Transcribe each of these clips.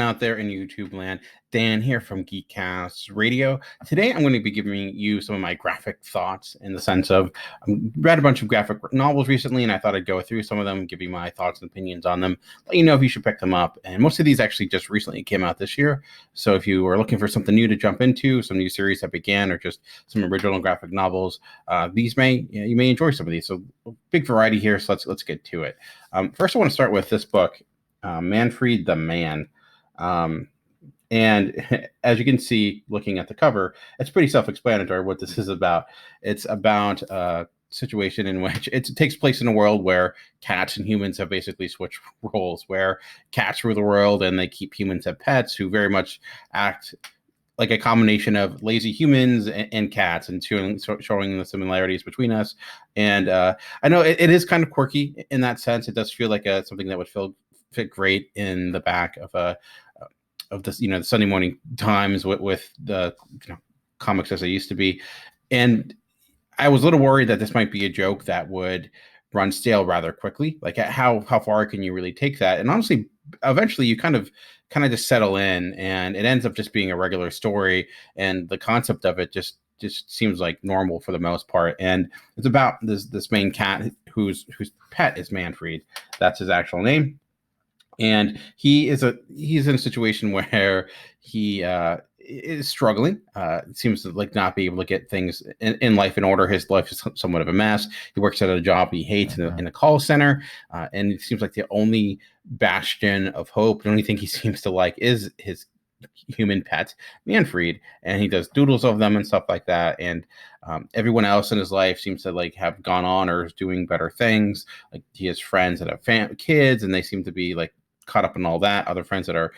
Out there in YouTube land. Dan here from Geekcast Radio. Today I'm going to be giving you some of my graphic thoughts in the sense of I read a bunch of graphic novels recently, and I thought I'd go through some of them, give you my thoughts and opinions on them, let you know if you should pick them up. And most of these actually just recently came out this year. So if you are looking for something new to jump into, some new series that began, or just some original graphic novels, you may enjoy some of these. So big variety here. So let's get to it. First, I want to start with this book, Manfried the Man. And as you can see, looking at the cover, it's pretty self-explanatory what this is about. It's about a situation in which it takes place in a world where cats and humans have basically switched roles, where cats rule the world and they keep humans as pets who very much act like a combination of lazy humans and cats, and showing the similarities between us. And I know it is kind of quirky in that sense. It does feel like something that would fit great in the back of this, the Sunday morning Times with the comics as they used to be. And I was a little worried that this might be a joke that would run stale rather quickly. Like how far can you really take that? And honestly, eventually you kind of just settle in, and it ends up just being a regular story, and the concept of it just seems like normal for the most part. And it's about this main cat whose pet is Manfried. That's his actual name. And he's in a situation where he is struggling. It seems to like not be able to get things in life in order. His life is somewhat of a mess. He works at a job he hates in a call center, and it seems like the only bastion of hope, the only thing he seems to like, is his human pet Manfried, and he does doodles of them and stuff like that. And everyone else in his life seems to like have gone on or is doing better things. Like he has friends that have kids, and they seem to be like caught up in all that. Other friends that are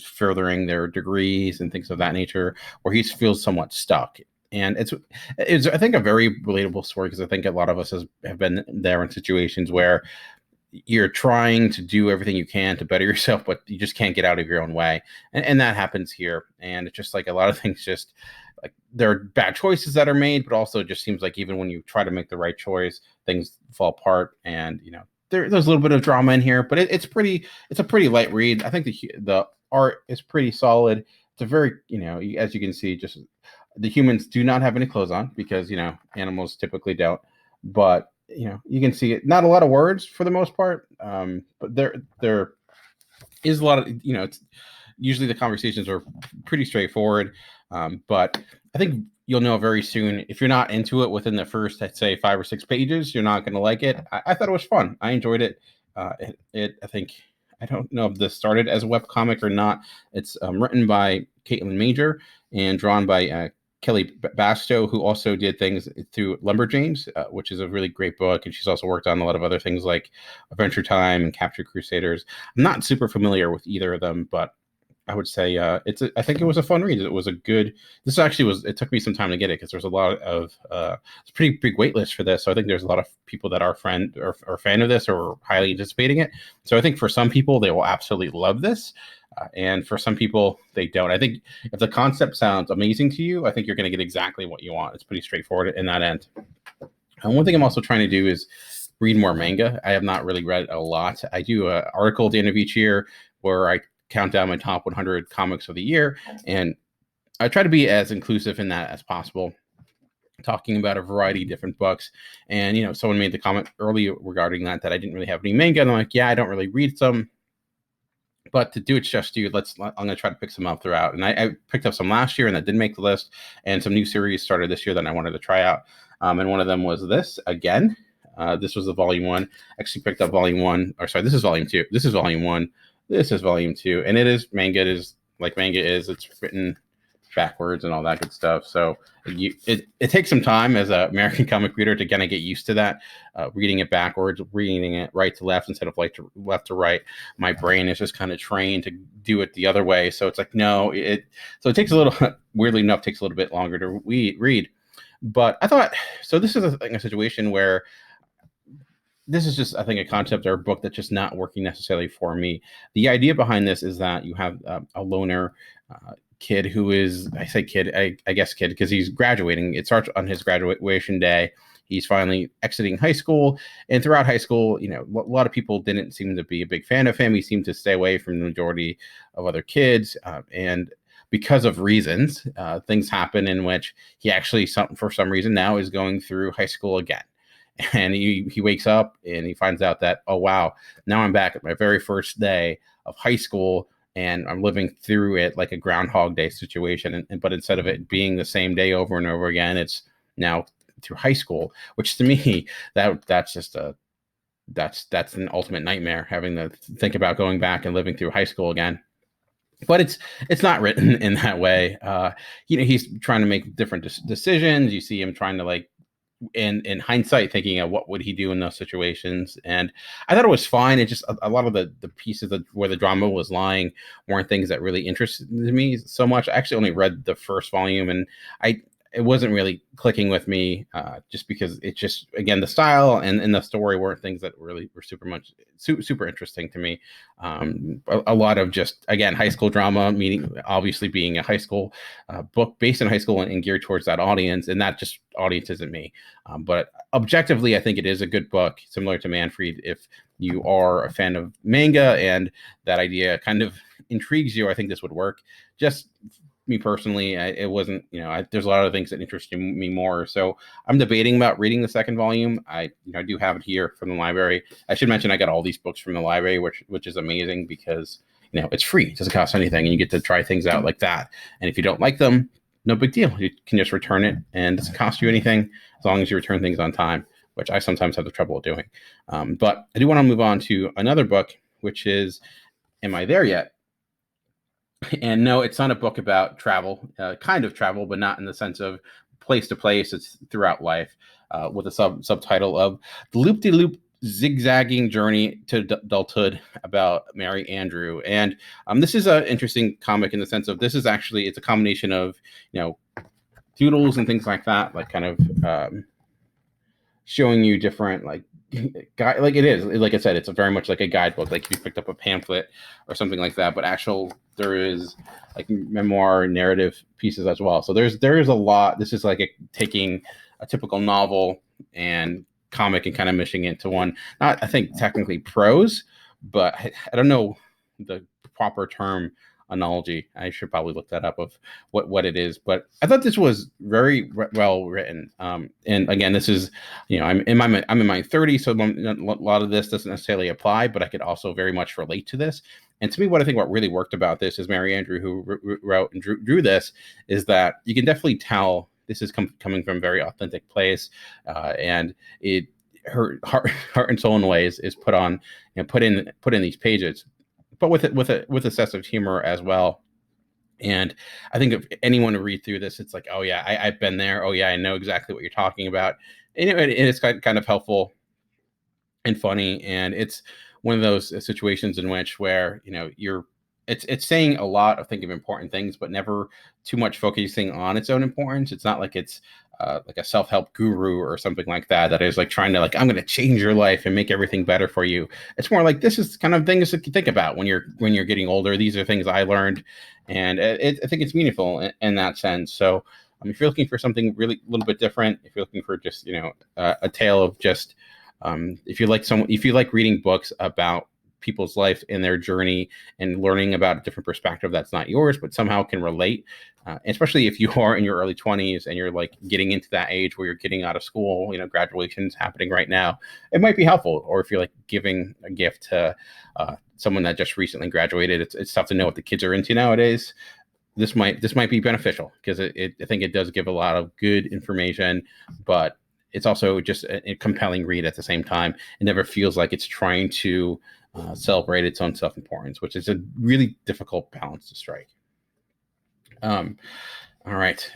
furthering their degrees and things of that nature, where he feels somewhat stuck. And it's I think a very relatable story, because I think a lot of us have been there in situations where you're trying to do everything you can to better yourself, but you just can't get out of your own way. And that happens here. And it's just like a lot of things, just like there are bad choices that are made, but also it just seems like even when you try to make the right choice, things fall apart. And there's a little bit of drama in here, but it's a pretty light read. I think the art is pretty solid. It's a very, as you can see, just the humans do not have any clothes on, because animals typically don't. But you can see it. Not a lot of words for the most part, but there is a lot of It's usually the conversations are pretty straightforward, but I think you'll know very soon, if you're not into it within the first, I'd say, 5 or 6 pages, you're not going to like it. I thought it was fun. I enjoyed it. I think, I don't know if this started as a webcomic or not. It's written by Caitlin Major and drawn by Kelly Basto, who also did things through Lumberjanes, which is a really great book. And she's also worked on a lot of other things like Adventure Time and Captured Crusaders. I'm not super familiar with either of them, but I would say I think it was a fun read. It was a good. This actually was. It took me some time to get it, because there's a lot of. It's a pretty big wait list for this. So I think there's a lot of people that are fan of this, or highly anticipating it. So I think for some people they will absolutely love this, and for some people they don't. I think if the concept sounds amazing to you, I think you're going to get exactly what you want. It's pretty straightforward in that end. And one thing I'm also trying to do is read more manga. I have not really read a lot. I do an article at the end of each year where I count down my top 100 comics of the year, and I try to be as inclusive in that as possible, talking about a variety of different books. And someone made the comment earlier regarding that I didn't really have any manga, and I'm like, yeah, I don't really read some, but to do it just to you, I'm going to try to pick some up throughout. And I picked up some last year, and that didn't make the list, and some new series started this year that I wanted to try out. And one of them was this again. This was the volume 1. Actually picked up volume 1, or sorry, this is volume 2. This is volume 1. This is volume 2, and it is manga. It is like manga is. It's written backwards and all that good stuff. So it takes some time as an American comic reader to kind of get used to that, reading it backwards, reading it right to left instead of left to right. My brain is just kind of trained to do it the other way. So it's like, no, so it takes a little, weirdly enough, takes a little bit longer to read. But I thought, so this is a situation where this is just, I think, a concept or a book that's just not working necessarily for me. The idea behind this is that you have a loner kid who is, I say kid, I guess kid, because he's graduating. It starts on his graduation day. he's finally exiting high school. And throughout high school, a lot of people didn't seem to be a big fan of him. He seemed to stay away from the majority of other kids. And because of reasons, things happen in which he actually, for some reason now, is going through high school again. And he wakes up and he finds out that, oh, wow, now I'm back at my very first day of high school, and I'm living through it like a Groundhog Day situation. But instead of it being the same day over and over again, it's now through high school, which to me, that's just that's an ultimate nightmare, having to think about going back and living through high school again. But it's not written in that way. He's trying to make different decisions. You see him trying to, like, in hindsight, thinking of what would he do in those situations. And I thought it was fine. It just, a lot of the pieces where the drama was lying weren't things that really interested me so much. I actually only read the first volume, and it wasn't really clicking with me, just because it just, again, the style and the story weren't things that really were super interesting to me. A lot of just, again, high school drama, meaning obviously being a high school book based in high school and geared towards that audience, and that just audience isn't me. But objectively, I think it is a good book, similar to Manfried. If you are a fan of manga and that idea kind of intrigues you, I think this would work. Just me personally, it wasn't, there's a lot of things that interest me more. So I'm debating about reading the second volume. I do have it here from the library. I should mention I got all these books from the library, which is amazing because, it's free. It doesn't cost anything, and you get to try things out like that. And if you don't like them, no big deal. You can just return it, and it doesn't cost you anything as long as you return things on time, which I sometimes have the trouble doing. But I do want to move on to another book, which is Am I There Yet? And no, it's not a book about travel, kind of travel, but not in the sense of place to place. It's throughout life, with a subtitle of The Loop-de-Loop Zigzagging Journey to Adulthood, about Mary Andrew. And this is an interesting comic in the sense of, it's a combination of, doodles and things like that, like kind of showing you different, like it is, like I said, it's very much like a guidebook, like if you picked up a pamphlet or something like that, but there is like memoir narrative pieces as well. So there is a lot. This is like taking a typical novel and comic and kind of mishing it into one, not, I think, technically prose, but I don't know the proper term, analogy. I should probably look that up of what it is, but I thought this was very well written. And again, this is, I'm in my 30s, so a lot of this doesn't necessarily apply, but I could also very much relate to this. And to me, what really worked about this is Mary Andrew, who wrote and drew this, is that you can definitely tell this is coming from a very authentic place, and her heart and soul in ways is put on and put in these pages, but with a sense of humor as well. And I think if anyone to read through this, it's like, oh yeah, I've been there. Oh yeah, I know exactly what you're talking about. And it's kind of helpful and funny. And it's one of those situations in which where, it's saying a lot of, think of important things, but never too much focusing on its own importance. It's not like it's like a self-help guru or something like that is like trying to, like, I'm going to change your life and make everything better for you. It's more like, this is kind of things that you think about when you're getting older. These are things I learned, and I think it's meaningful in that sense. So if you're looking for something really a little bit different, if you're looking for just a tale of just if you like reading books about people's life and their journey and learning about a different perspective that's not yours, but somehow can relate, especially if you are in your early 20s and you're like getting into that age where you're getting out of school, graduation's happening right now, it might be helpful. Or if you're like giving a gift to someone that just recently graduated, it's tough to know what the kids are into nowadays. This might be beneficial, because I think it does give a lot of good information, but it's also just a compelling read at the same time. It never feels like it's trying to celebrate its own self-importance, which is a really difficult balance to strike. All right.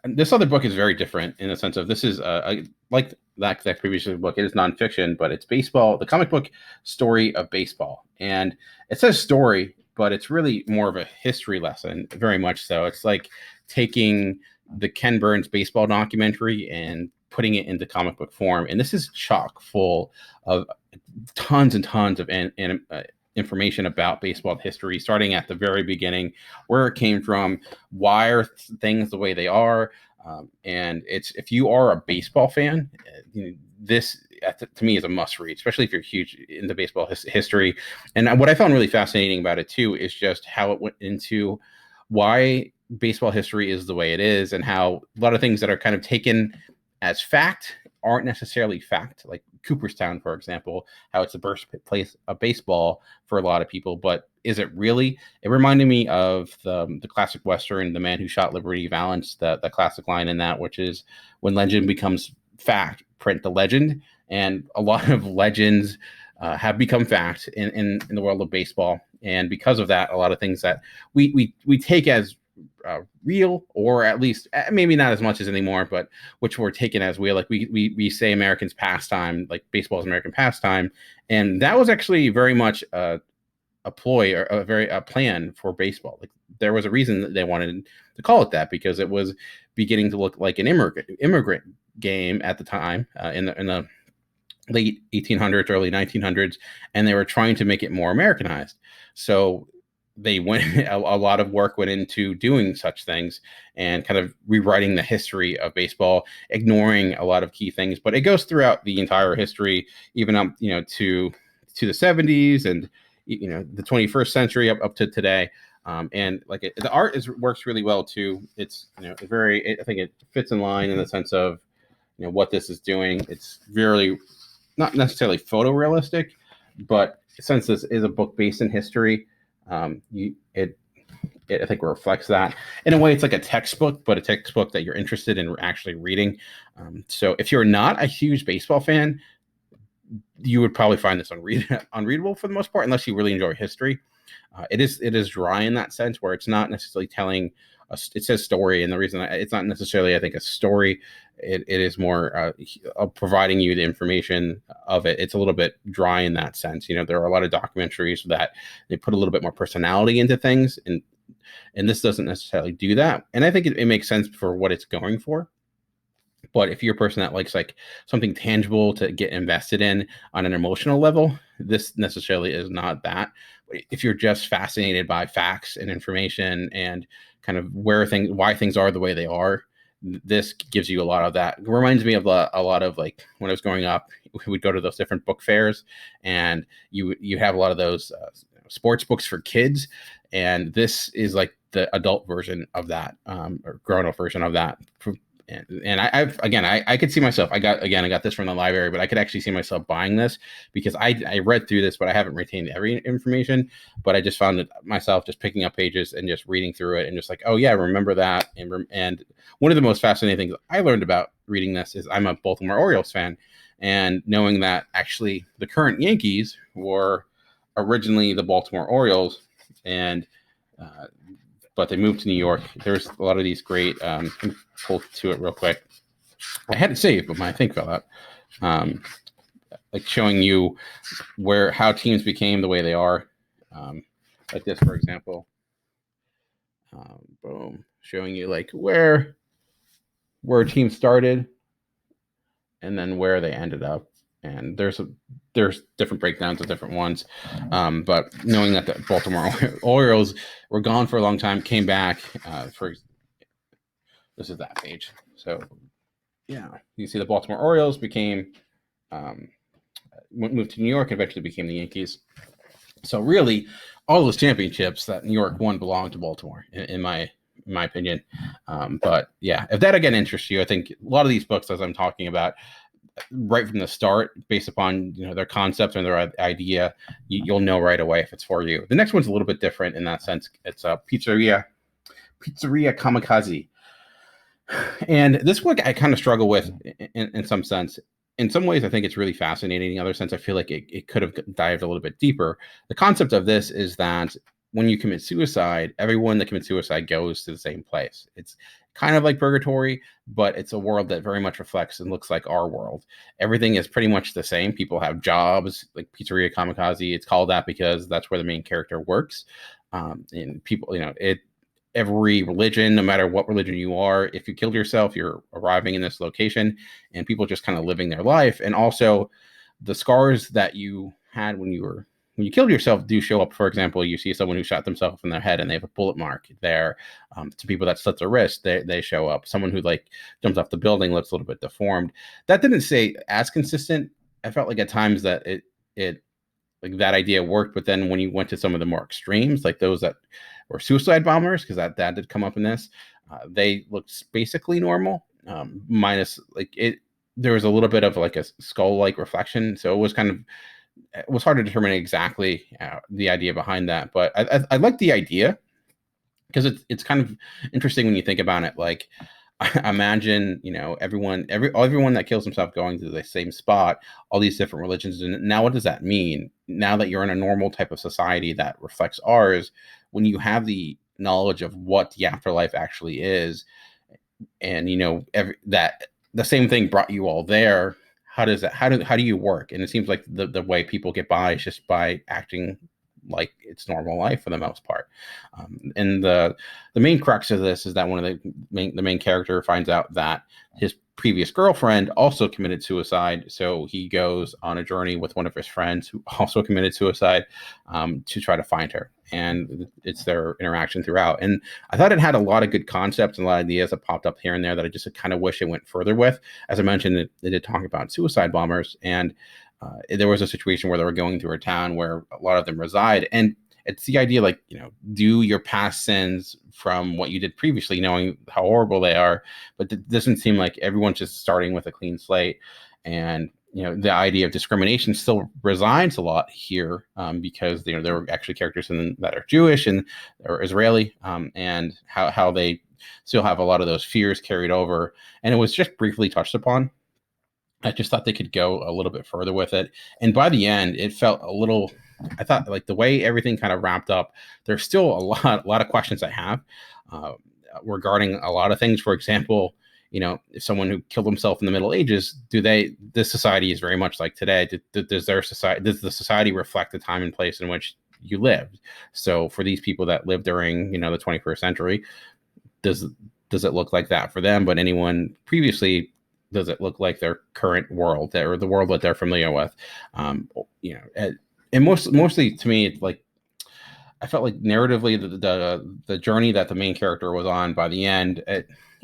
This other book is very different in the sense of, this is like that previous book. It is nonfiction, but it's baseball, the comic book story of baseball. And it says story, but it's really more of a history lesson, very much so. It's like taking the Ken Burns baseball documentary and putting it into comic book form. And this is chock full of tons and tons of information about baseball history, starting at the very beginning, where it came from, why are things the way they are, And it's, if you are a baseball fan, this to me is a must read, especially if you're huge into baseball history. And what I found really fascinating about it too is just how it went into why baseball history is the way it is, and how a lot of things that are kind of taken as fact aren't necessarily fact, like Cooperstown, for example, how it's the birthplace of baseball for a lot of people, but is it really? It reminded me of the classic Western, The Man Who Shot Liberty Valance, the classic line in that, which is, when legend becomes fact, print the legend. And a lot of legends have become fact in the world of baseball. And because of that, a lot of things that we take as real, or at least maybe not as much as anymore, but which were taken as real. Like we say Americans pastime, like baseball is American pastime, and that was actually very much a ploy, or a plan for baseball. Like, there was a reason that they wanted to call it that, because it was beginning to look like an immigrant game at the time, in the late 1800s, early 1900s, and they were trying to make it more Americanized. So they went a lot of work went into doing such things and kind of rewriting the history of baseball, ignoring a lot of key things. But it goes throughout the entire history, even up to the 70s, and the 21st century up to today. And like the art works really well too. It's I think it fits in line in the sense of what this is doing. It's very not necessarily photorealistic, but since this is a book based in history, it I think reflects that. In a way, it's like a textbook, but a textbook that you're interested in actually reading. So if you're not a huge baseball fan, you would probably find this unreadable for the most part, unless you really enjoy history. It is dry in that sense, where it's not necessarily telling it says story, and the reason it's not necessarily, I think, a story, it is more providing you the information of it. It's a little bit dry in that sense. There are a lot of documentaries that they put a little bit more personality into things, and this doesn't necessarily do that. And I think it makes sense for what it's going for. But if you're a person that likes like something tangible to get invested in on an emotional level, this necessarily is not that. If you're just fascinated by facts and information and kind of why things are the way they are, this gives you a lot of that. It reminds me of a lot of, like, when I was growing up, we would go to those different book fairs, and you have a lot of those sports books for kids, and this is like the adult version of that, or grown-up version of that. And I could see myself. I got this from the library, but I could actually see myself buying this, because I read through this, but I haven't retained every information. But I just found it myself just picking up pages and just reading through it, and just like, oh yeah, remember that. And one of the most fascinating things I learned about reading this is I'm a Baltimore Orioles fan, and knowing that actually the current Yankees were originally the Baltimore Orioles, and but they moved to New York. There's a lot of these great. Pull to it real quick. I had it saved, but my thing fell out. Like showing you how teams became the way they are. Like this, for example. Boom, showing you like where a team started, and then where they ended up. And there's different breakdowns of different ones, but knowing that the Baltimore Orioles were gone for a long time, came back this is that page. So yeah, you see the Baltimore Orioles moved to New York, and eventually became the Yankees. So really, all those championships that New York won belong to Baltimore, in my opinion. But yeah, if that again interests you, I think a lot of these books, as I'm talking about, right from the start, based upon their concept and their idea, you'll know right away if it's for you. The next one's a little bit different in that sense. It's a Pizzeria Kamikaze. And this book I kind of struggle with in some sense. In some ways, I think it's really fascinating. In other sense, I feel like it could have dived a little bit deeper. The concept of this is that when you commit suicide, everyone that commits suicide goes to the same place. It's kind of like purgatory, but it's a world that very much reflects and looks like our world. Everything is pretty much the same. People have jobs, like Pizzeria Kamikaze. It's called that because that's where the main character works. And people, every religion, no matter what religion you are, if you killed yourself, you're arriving in this location, and people just kind of living their life. And also the scars that you had when you were when you kill yourself do show up. For example, you see someone who shot themselves in their head and they have a bullet mark there. To people that slit their wrist, they show up. Someone who like jumps off the building looks a little bit deformed. That didn't say as consistent. I felt like at times that it like that idea worked, but then when you went to some of the more extremes, like those that were suicide bombers, because that did come up in this, they looked basically normal, minus like it. There was a little bit of like a skull-like reflection, so it was kind of, it was hard to determine exactly the idea behind that. But I like the idea because it's kind of interesting when you think about it. Like, imagine, you know, everyone that kills himself going to the same spot, all these different religions, and now what does that mean? Now that you're in a normal type of society that reflects ours, when you have the knowledge of what the afterlife actually is, and you know that the same thing brought you all there, how does that how do you work? And it seems like the way people get by is just by acting like it's normal life for the most part. And the main crux of this is that one of the main character finds out that his previous girlfriend also committed suicide, so he goes on a journey with one of his friends who also committed suicide, to try to find her. And it's their interaction throughout. And I thought it had a lot of good concepts and a lot of ideas that popped up here and there that I just kind of wish it went further with. As I mentioned, it did talk about suicide bombers, and there was a situation where they were going through a town where a lot of them reside. And it's the idea, like, you know, do your past sins from what you did previously, knowing how horrible they are. But it doesn't seem like everyone's just starting with a clean slate. And, you know, the idea of discrimination still resides a lot here, because, you know, there were actually characters that are Jewish and or Israeli, and how they still have a lot of those fears carried over. And it was just briefly touched upon. I just thought they could go a little bit further with it. And by the end, it felt a little, I thought, like, the way everything kind of wrapped up, there's still a lot of questions I have, regarding a lot of things. For example, you know, if someone who killed himself in the Middle Ages, this society is very much like today. Does the society reflect the time and place in which you lived? So for these people that lived during, you know, the 21st century, does it look like that for them? But anyone previously, does it look like their current world, or the world that they're familiar with? You know, and mostly to me, it's like, I felt like narratively the journey that the main character was on by the end,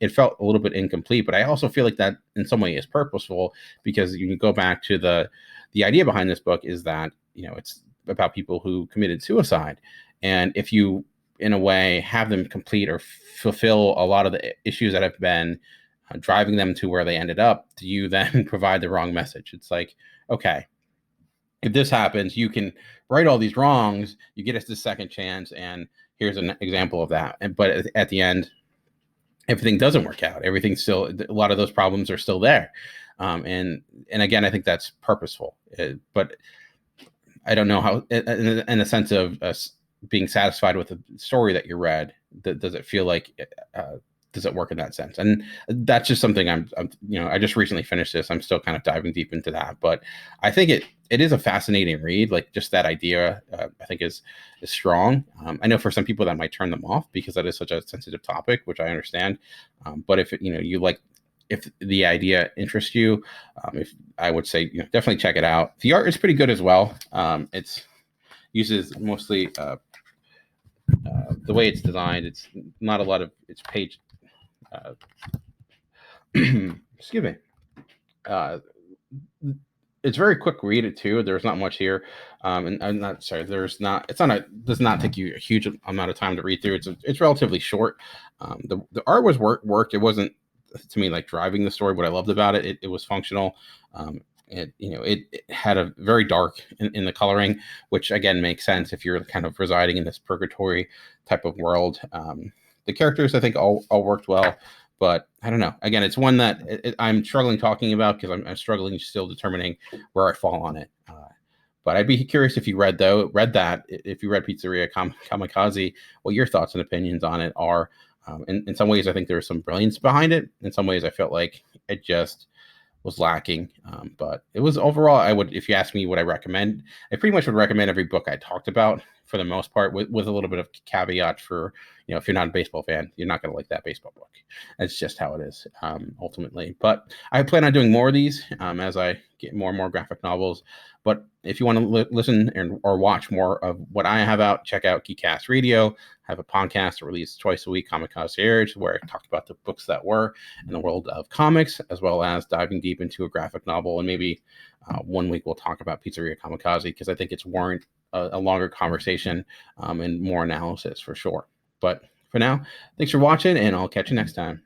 it felt a little bit incomplete. But I also feel like that in some way is purposeful, because you can go back to the idea behind this book is that, you know, it's about people who committed suicide, and if you, in a way, have them complete or fulfill a lot of the issues that have been driving them to where they ended up, do you then provide the wrong message? It's like, okay, if this happens, you can right all these wrongs, you get us the second chance, and here's an example of that. But at the end, everything doesn't work out. Everything's still, a lot of those problems are still there. And again, I think that's purposeful. But I don't know how, in the sense of being satisfied with the story that you read, does it feel like, does it work in that sense? And that's just something I'm, you know, I just recently finished this. I'm still kind of diving deep into that, but I think it is a fascinating read. Like, just that idea, I think is strong. I know for some people that might turn them off because that is such a sensitive topic, which I understand. But if you know, you like, if the idea interests you, if I would say, you know, definitely check it out. The art is pretty good as well. It's uses mostly the way it's designed. It's not a lot of, it's page. Excuse me. Uh, it's very quick read it too. There's not much here, and I'm not sorry. There's not. It's not a. Does not take you a huge amount of time to read through. It's relatively short. The art was worked. It wasn't, to me, like driving the story. What I loved about it, it was functional. It had a very dark in the coloring, which again makes sense if you're kind of residing in this purgatory type of world. The characters, I think, all worked well, but I don't know. Again, it's one that I'm struggling talking about because I'm struggling still determining where I fall on it. But I'd be curious if you read that, if you read Pizzeria Kamikaze, what your thoughts and opinions on it are. In some ways, I think there's some brilliance behind it. In some ways, I felt like it just was lacking. But it was overall, I would, if you ask me what I recommend, I pretty much would recommend every book I talked about for the most part, with a little bit of caveat for, if you're not a baseball fan, you're not going to like that baseball book. That's just how it is, ultimately. But I plan on doing more of these as I get more and more graphic novels. But if you want to listen or watch more of what I have out, check out Geekcast Radio. I have a podcast released twice a week, Kamikaze, where I talk about the books that were in the world of comics, as well as diving deep into a graphic novel. And maybe one week we'll talk about Pizzeria Kamikaze, because I think it's warrant a longer conversation and more analysis for sure. But for now, thanks for watching, and I'll catch you next time.